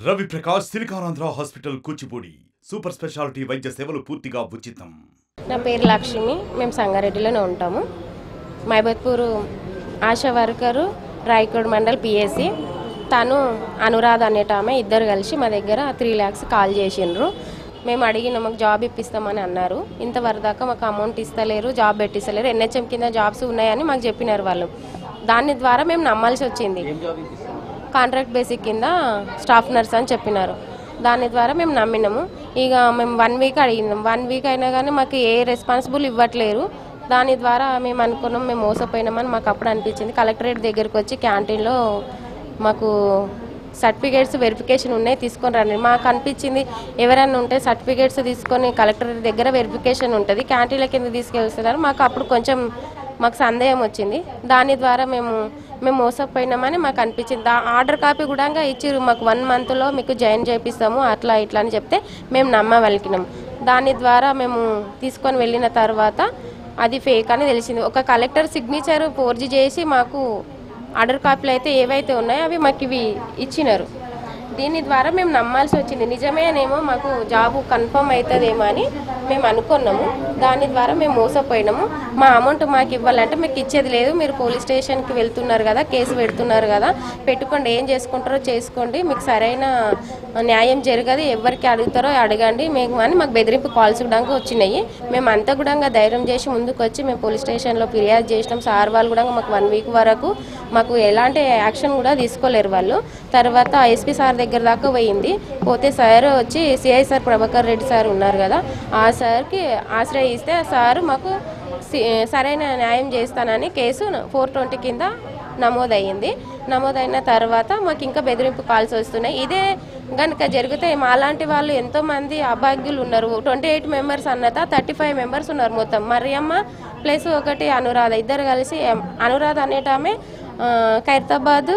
Ravi Prakash Siliconandhra hospital Kuchipudi super speciality వైద్య సేవలు పూర్తిగా ఉచితం. నా పేరు లక్ష్మి. మేము సంగారెడ్డిలోనే ఉంటాము. మైబత్పూర్ ఆశా వర్కరు, రాయకోడ్ మండల్ పిఎస్సి. తను అనురాధ అనేట ఆమె, ఇద్దరు కలిసి మా దగ్గర 3 lakhs కాల్ చేసిండ్రు. మేము అడిగిన మాకు జాబ్ ఇప్పిస్తామని అన్నారు. ఇంతవరకు దాకా మాకు అమౌంట్ ఇస్తలేరు, జాబ్ పెట్టిస్తలేరు. ఎన్హెచ్ఎం కింద జాబ్స్ ఉన్నాయని మాకు చెప్పినారు వాళ్ళు. దాని ద్వారా మేము నమ్మాల్సి వచ్చింది. కాంట్రాక్ట్ బేసిక్ కింద స్టాఫ్ నర్స్ అని చెప్పినారు. దాని ద్వారా మేము నమ్మినాము. ఇక మేము 1 week అడిగినాం. 1 week అయినా కానీ మాకు ఏ రెస్పాన్సిబుల్ ఇవ్వట్లేరు. దాని ద్వారా మేము అనుకున్నాం మేము మోసపోయినామని మాకు అప్పుడు అనిపించింది. కలెక్టరేట్ దగ్గరికి వచ్చి క్యాంటీన్లో మాకు సర్టిఫికేట్స్ వెరిఫికేషన్ ఉన్నాయి, తీసుకొని రండి. మాకు అనిపించింది ఎవరైనా ఉంటే సర్టిఫికేట్స్ తీసుకొని కలెక్టరేట్ దగ్గర వెరిఫికేషన్ ఉంటుంది, క్యాంటీన్ల కింద తీసుకెళ్తున్నారు. మాకు అప్పుడు కొంచెం మాకు సందేహం వచ్చింది. దాని ద్వారా మేము మోసపోయినామని మాకు అనిపించింది. ఆర్డర్ కాపీ కూడా ఇచ్చిర్రు మాకు, 1 monthలో మీకు జాయిన్ చేపిస్తాము అట్లా ఇట్లా అని చెప్తే మేము నమ్మవలికినాం. దాని ద్వారా మేము తీసుకొని వెళ్ళిన తర్వాత అది ఫేక్ అని తెలిసింది. ఒక కలెక్టర్ సిగ్నేచర్ ఫోర్జీ చేసి మాకు ఆర్డర్ కాపీలు అయితే ఏవైతే ఉన్నాయో అవి మాకు ఇవి ఇచ్చినారు. దీని ద్వారా మేము నమ్మాల్సి వచ్చింది. నిజమేనేమో మాకు జాబు కన్ఫర్మ్ అవుతుందేమో అని మేము అనుకున్నాము. దాని ద్వారా మేము మోసపోయినాము. మా అమౌంట్ మాకు ఇవ్వాలంటే మీకు ఇచ్చేది లేదు, మీరు పోలీస్ స్టేషన్కి వెళ్తున్నారు కదా, కేసు పెడుతున్నారు కదా, పెట్టుకోండి, ఏం చేసుకుంటారో చేసుకోండి, మీకు సరైన న్యాయం జరగదు, ఎవరికి అడుగుతారో అడగండి మేము అని మాకు బెదిరింపు కాల్స్ కూడా వచ్చినాయి. మేము అంతా కూడా ధైర్యం చేసి ముందుకు వచ్చి మేము పోలీస్ స్టేషన్లో ఫిర్యాదు చేసినాం. సార్ వాళ్ళు కూడా మాకు 1 week వరకు మాకు ఎలాంటి యాక్షన్ కూడా తీసుకోలేరు వాళ్ళు. తర్వాత ఎస్పీ సార్ దగ్గర దాకా పోయింది. పోతే సార్ వచ్చి CI sir Prabhakar Reddy sir ఉన్నారు కదా, ఆ సార్కి ఆశ్రయిస్తే ఆ సారు మాకు సరైన న్యాయం చేస్తానని కేసు 420 కింద నమోదయ్యింది. నమోదైన తర్వాత మాకు ఇంకా బెదిరింపు కాల్స్ వస్తున్నాయి. ఇదే కనుక జరిగితే మాలాంటి వాళ్ళు ఎంతోమంది అభాగ్యులు ఉన్నారు. 28 members అన్నత 35 members ఉన్నారు మొత్తం. మరియమ్మ ప్లస్ ఒకటి అనురాధ, ఇద్దరు కలిసి. అనురాధ అనేటామె ఖైరతాబాద్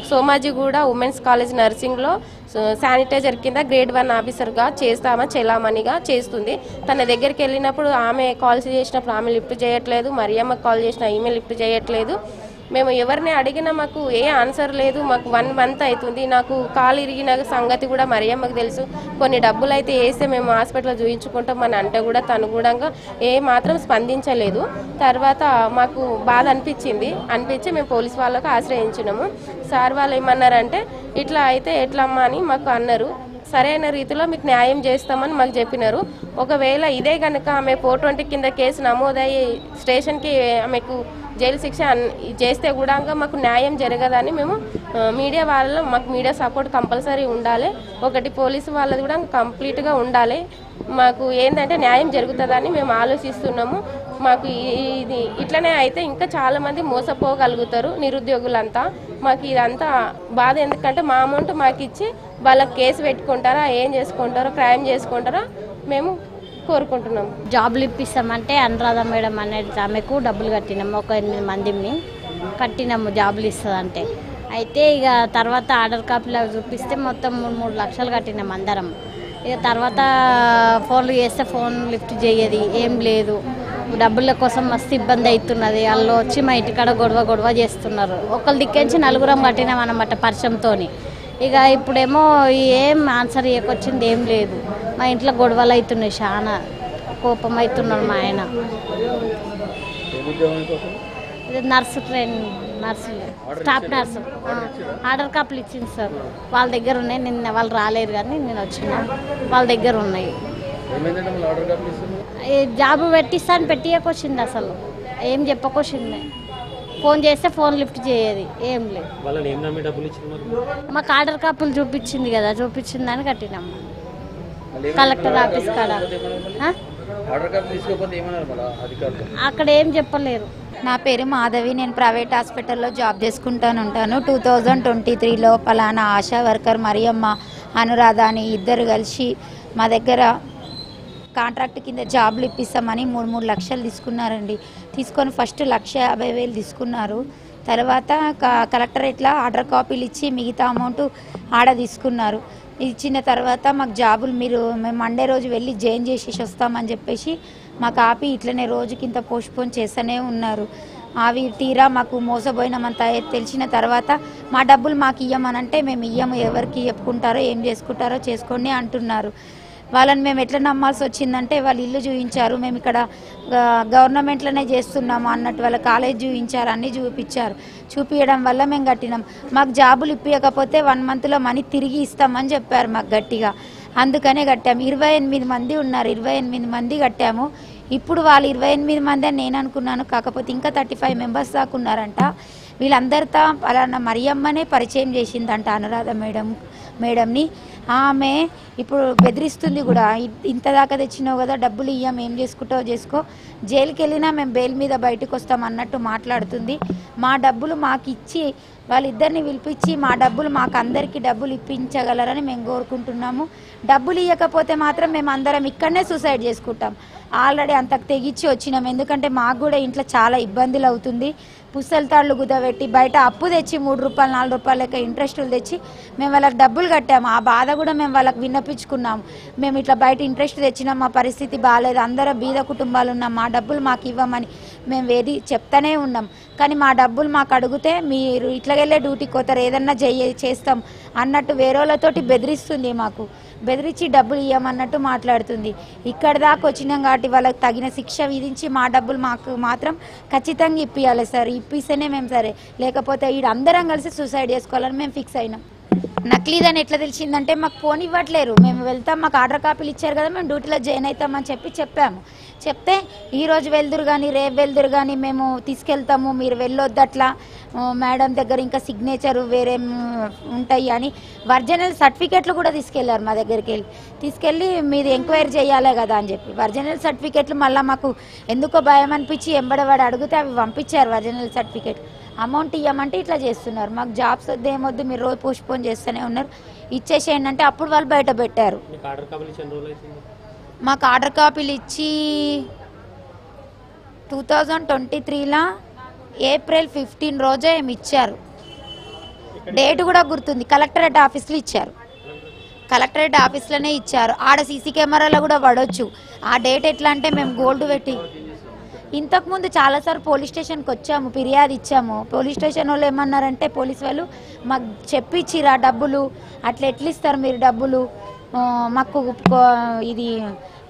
సోమాజిగూడ ఉమెన్స్ కాలేజ్ నర్సింగ్లో శానిటైజర్ కింద గ్రేడ్ 1 ఆఫీసర్గా చెలామణిగా చేస్తుంది. తన దగ్గరికి వెళ్ళినప్పుడు ఆమె కాల్స్ చేసినప్పుడు ఆమె లిఫ్ట్ చేయట్లేదు, మరియమ్మకి కాల్ చేసిన ఈమె లిఫ్ట్ చేయట్లేదు. మేము ఎవరిని అడిగినా మాకు ఏ ఆన్సర్ లేదు. మాకు 1 month అవుతుంది. నాకు కాలు ఇరిగిన సంగతి కూడా మరియమ్మకు తెలుసు. కొన్ని డబ్బులు అయితే వేస్తే మేము హాస్పిటల్లో చూయించుకుంటాం అని అంటే కూడా తను కూడా ఏ మాత్రం స్పందించలేదు. తర్వాత మాకు బాధ అనిపించి మేము పోలీస్ వాళ్ళకు ఆశ్రయించినాము. సార్ వాళ్ళు ఏమన్నారంటే ఇట్లా అయితే ఎట్లమ్మా అని మాకు అన్నారు. సరైన రీతిలో మీకు న్యాయం చేస్తామని మాకు చెప్పినారు. ఒకవేళ ఇదే కనుక ఆమె 420 కింద కేసు నమోదయ్యి స్టేషన్కి ఆమెకు జైలు శిక్ష చేస్తే కూడా మాకు న్యాయం జరగదని మేము మీడియా వాళ్ళలో మాకు మీడియా సపోర్ట్ కంపల్సరీ ఉండాలి. ఒకటి పోలీసు వాళ్ళది కూడా కంప్లీట్గా ఉండాలి. మాకు ఏంటంటే న్యాయం జరుగుతుందని మేము ఆలోచిస్తున్నాము. మాకు ఇది ఇట్లనే అయితే ఇంకా చాలామంది మోసపోగలుగుతారు నిరుద్యోగులంతా. మాకు ఇదంతా బాధ. ఎందుకంటే మా అమౌంట్ మాకు ఇచ్చి వాళ్ళకి కేసు పెట్టుకుంటారా, ఏం చేసుకుంటారో, క్రైమ్ చేసుకుంటారో మేము కోరుకుంటున్నాం. జాబ్లు ఇప్పిస్తామంటే అనురాధ మేడం అనేది ఆమెకు డబ్బులు కట్టినాము. ఒక 8 మందిని కట్టినాము జాబులు ఇస్తుందంటే. అయితే ఇక తర్వాత ఆర్డర్ కాపీలో చూపిస్తే మొత్తం 3 లక్షలు కట్టినాము అందరం. ఇక తర్వాత ఫోన్లు చేస్తే ఫోన్ లిఫ్ట్ చేయదు, ఏం లేదు. డబ్బుల కోసం మస్తు ఇబ్బంది అవుతున్నది. వాళ్ళు వచ్చి మా ఇంటికాడ గొడవ చేస్తున్నారు. ఒకళ్ళ దిక్కించి 4 కట్టినాం అన్నమాట పరిచయంతో. ఇక ఇప్పుడేమో ఏం ఆన్సర్ ఇవ్వకొచ్చింది ఏం లేదు. మా ఇంట్లో గొడవలు అవుతున్నాయి, చాలా కోపం అవుతున్నాడు మా ఆయన. నర్సు స్టాఫ్ నర్సు ఆర్డర్ కాపీలు ఇచ్చింది సార్. వాళ్ళ దగ్గర ఉన్నాయి. నిన్న వాళ్ళు రాలేరు కానీ నేను వచ్చిన వాళ్ళ దగ్గర ఉన్నాయి. జాబు పెట్టిస్తాను పెట్టియకొచ్చింది, అసలు ఏం చెప్పకొచ్చింది. ఫోన్ చేస్తే ఫోన్ లిఫ్ట్ చేయదు, ఏం లేదు. మాకు ఆర్డర్ కాపీలు చూపించింది కదా, చూపించిందని కట్టినాము కలెక్టర్ ఆఫీస్ కాడ. అక్కడ ఏం చెప్పలేరు. నా పేరు మాధవి. నేను ప్రైవేట్ హాస్పిటల్లో జాబ్ చేసుకుంటాను. 2023లో పలానా ఆశా వర్కర్ మరియమ్మ, అనురాధ అని ఇద్దరు కలిసి మా దగ్గర కాంట్రాక్ట్ కింద జాబ్లు ఇప్పిస్తామని 3 లక్షలు తీసుకున్నారండి. తీసుకొని ఫస్ట్ 1,50,000 తీసుకున్నారు. తర్వాత కలెక్టరేట్లో ఆర్డర్ కాపీలు ఇచ్చి మిగతా అమౌంట్ ఆడ తీసుకున్నారు. ఇచ్చిన తర్వాత మాకు జాబులు మేము మండే రోజు వెళ్ళి జాయిన్ చేసేసి వస్తామని చెప్పేసి మాకు ఆపి ఇట్లనే రోజుకింత పోస్ట్పోన్ చేస్తూనే ఉన్నారు. అవి తీరా మాకు మోసపోయినామంత తెలిసిన తర్వాత మా డబ్బులు మాకు ఇయ్యమనంటే మేము ఇయ్యము, ఎవరికి చెప్పుకుంటారో ఏం చేసుకుంటారో చేసుకోండి అంటున్నారు. వాళ్ళని మేము ఎట్లా నమ్మాల్సి వచ్చిందంటే వాళ్ళు ఇల్లు చూపించారు, మేము ఇక్కడ గవర్నమెంట్లోనే చేస్తున్నాము అన్నట్టు వాళ్ళ కాలేజ్ చూపించారు, అన్నీ చూపించారు. చూపించడం వల్ల మేము కట్టినాం. మాకు జాబులు ఇప్పించకపోతే 1 మంత్లో మనీ తిరిగి ఇస్తామని చెప్పారు మాకు గట్టిగా. అందుకనే కట్టాము. 28 మంది ఉన్నారు, 28 మంది కట్టాము. ఇప్పుడు వాళ్ళు 28 మంది అని నేను అనుకున్నాను, కాకపోతే ఇంకా 35 మెంబర్స్ దాకా ఉన్నారంట. వీళ్ళందరితో అలాన్న మరియమ్మనే పరిచయం చేసిందంట అనురాధ మేడంని. ఆమె ఇప్పుడు బెదిరిస్తుంది కూడా, ఇంత దాకా తెచ్చినావు కదా, డబ్బులు ఇయ్యం, ఏం చేసుకుంటావో చేసుకో, జైలుకి వెళ్ళినా మేము బెయిల్ మీద బయటకు వస్తాం అన్నట్టు మాట్లాడుతుంది. మా డబ్బులు మాకు ఇచ్చి వాళ్ళిద్దరిని పిలిపించి మా డబ్బులు మాకు అందరికీ డబ్బులు ఇప్పించగలరని మేము కోరుకుంటున్నాము. డబ్బులు ఇవ్వకపోతే మాత్రం మేము అందరం ఇక్కడనే సూసైడ్ చేసుకుంటాం. ఆల్రెడీ అంతకు తెగించి వచ్చినాం, ఎందుకంటే మాకు కూడా ఇంట్లో చాలా ఇబ్బందులు అవుతుంది. పుస్తల తాళ్ళు కుదబెట్టి బయట అప్పు తెచ్చి 3 రూపాయలు 4 రూపాయల లెక్క ఇంట్రెస్టులు తెచ్చి మేము వాళ్ళకి డబ్బులు కట్టాము. ఆ బాధ కూడా మేము వాళ్ళకి విన్నపించుకున్నాము. మేము ఇట్లా బయట ఇంట్రెస్ట్ తెచ్చినాం, మా పరిస్థితి బాగాలేదు, అందరం బీద కుటుంబాలు ఉన్నాం, మా డబ్బులు మాకు ఇవ్వమని మేము చెప్తానే ఉన్నాం. కానీ మా డబ్బులు మాకు అడిగితే మీరు ఇట్లాగెళ్ళే డ్యూటీకి పోతారు, ఏదన్నా చేస్తాం అన్నట్టు వేరేలతోటి బెదిరిస్తుంది. మాకు బెదిరించి డబ్బులు ఇవ్వమన్నట్టు మాట్లాడుతుంది. ఇక్కడ దాకా వచ్చినాం కాబట్టి వాళ్ళకి తగిన శిక్ష విధించి మా డబ్బులు మాకు మాత్రం ఖచ్చితంగా ఇప్పియాలి సార్. ఇప్పిస్తేనే మేము సరే, లేకపోతే ఈడ అందరం కలిసి సూసైడ్ చేసుకోవాలని మేము ఫిక్స్ అయినాం. నకిలీదని ఎట్లా తెలిసిందంటే మాకు ఫోన్ ఇవ్వట్లేరు. మేము వెళ్తాం, మాకు ఆర్డర్ కాపీలు ఇచ్చారు కదా, మేము డ్యూటీలో జాయిన్ అవుతామని చెప్పాము. చెప్తే ఈరోజు వెళ్దురు కానీ రేపు వెళ్దురు కానీ మేము తీసుకెళ్తాము, మీరు వెళ్ళొద్దు అట్లా, మేడం దగ్గర ఇంకా సిగ్నేచరు వేరే ఉంటాయి అని ఒరిజినల్ సర్టిఫికెట్లు కూడా తీసుకెళ్లారు. మా దగ్గరికి తీసుకెళ్ళి మీరు ఎంక్వైరీ చేయాలే కదా అని చెప్పి ఒరిజినల్ సర్టిఫికెట్లు మళ్ళీ మాకు ఎందుకో భయం అనిపించి ఎంబడవాడు అడిగితే అవి పంపించారు ఒరిజినల్ సర్టిఫికెట్. అమౌంట్ ఇవ్వమంటే ఇట్లా చేస్తున్నారు. మాకు జాబ్స్ వద్ద ఏమొద్దు, మీరు రోజు పోస్ట్పోన్ చేస్తూనే ఉన్నారు, ఇచ్చేసేయండి అంటే అప్పుడు వాళ్ళు బయట పెట్టారు. మాకు ఆర్డర్ కాపీలు ఇచ్చి 2023లో ఏప్రిల్ 15 రోజే ఏమి ఇచ్చారు. డేట్ కూడా గుర్తుంది, కలెక్టరేట్ ఆఫీస్లో ఇచ్చారు. కలెక్టరేట్ ఆఫీస్లోనే ఇచ్చారు. ఆడ సీసీ కెమెరాలో కూడా పడవచ్చు. ఆ డేట్ ఎట్లా అంటే మేము గోల్డ్ పెట్టి ఇంతకుముందు చాలాసార్లు పోలీస్ స్టేషన్కి వచ్చాము, ఫిర్యాదు ఇచ్చాము. పోలీస్ స్టేషన్ వాళ్ళు ఏమన్నారంటే పోలీస్ వాళ్ళు మాకు చెప్పిచ్చిరా డబ్బులు, అట్లా ఎట్లా ఇస్తారు మీరు డబ్బులు, మాకు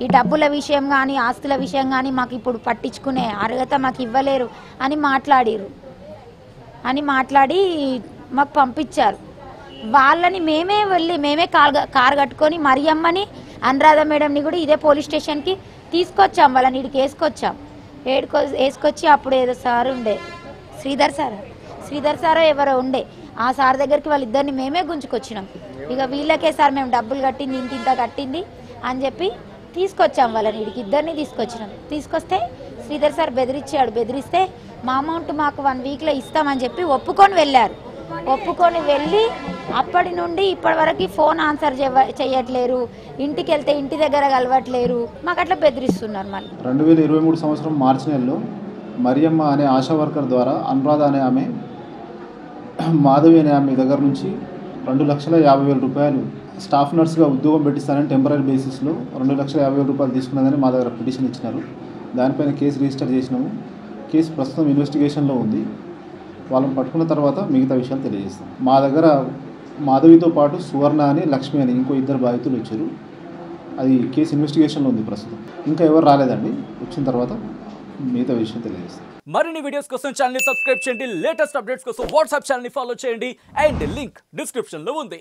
ఈ డబ్బుల విషయం కానీ ఆస్తుల విషయం కానీ మాకు ఇప్పుడు పట్టించుకునే అర్హత మాకు ఇవ్వలేరు అని మాట్లాడి మాకు పంపించారు. వాళ్ళని మేమే వెళ్ళి మేమే కారు కట్టుకొని మరియమ్మని అనురాధ మేడంని కూడా ఇదే పోలీస్ స్టేషన్కి తీసుకొచ్చాం. వాళ్ళని ఇడికి వేసుకొచ్చి అప్పుడు ఏదో సార్ ఉండే శ్రీధర్ సారో ఎవరో ఉండే, ఆ సార్ దగ్గరికి వాళ్ళిద్దరిని మేమే గుంజుకొచ్చినాం. ఇక వీళ్ళకే సార్ మేము డబ్బులు కట్టింది ఇంత కట్టింది అని చెప్పి తీసుకొచ్చాం. వాళ్ళని ఇద్దరిని తీసుకొస్తే శ్రీధర్ సార్ బెదిరిస్తే మా అమౌంట్ మాకు 1 వీక్లో ఇస్తామని చెప్పి ఒప్పుకొని వెళ్ళి అప్పటి నుండి ఇప్పటి వరకు ఫోన్ ఆన్సర్ చేయట్లేరు, ఇంటికి వెళ్తే ఇంటి దగ్గర కలవట్లేరు, మాకు అట్లా బెదిరిస్తున్నారు. మళ్ళీ 2023 సంవత్సరం మార్చి నెలలో మరియమ్మ అనే ఆశా వర్కర్ ద్వారా అనురాధ అనే ఆమె మాధవి అనే ఆమె దగ్గర నుంచి 2,50,000 రూపాయలు స్టాఫ్ నర్స్గా ఉద్యోగం పెట్టిస్తానని టెంపరీ బేసిస్లో 2,50,000 రూపాయలు తీసుకున్నదని మా దగ్గర పిటిషన్ ఇచ్చినారు. దానిపైన కేసు రిజిస్టర్ చేసినాము. కేసు ప్రస్తుతం ఇన్వెస్టిగేషన్లో ఉంది. వాళ్ళని పట్టుకున్న తర్వాత మిగతా విషయాలు తెలియజేస్తాం. మా దగ్గర మాధవితో పాటు సువర్ణ అని లక్ష్మి అని ఇంకో 2 బాధితులు వచ్చారు. అది కేసు ఇన్వెస్టిగేషన్లో ఉంది ప్రస్తుతం. ఇంకా ఎవరు రాలేదండి. వచ్చిన తర్వాత మిగతా విషయం తెలియజేస్తాం. మరిన్ని వీడియోస్ కోసం ఛానల్ ని సబ్స్క్రైబ్ చేయండి. లేటెస్ట్ అప్డేట్స్ కోసం వాట్సాప్ ఛానల్ ని ఫాలో చేయండి. అండ్ లింక్ డిస్క్రిప్షన్ లో ఉంది.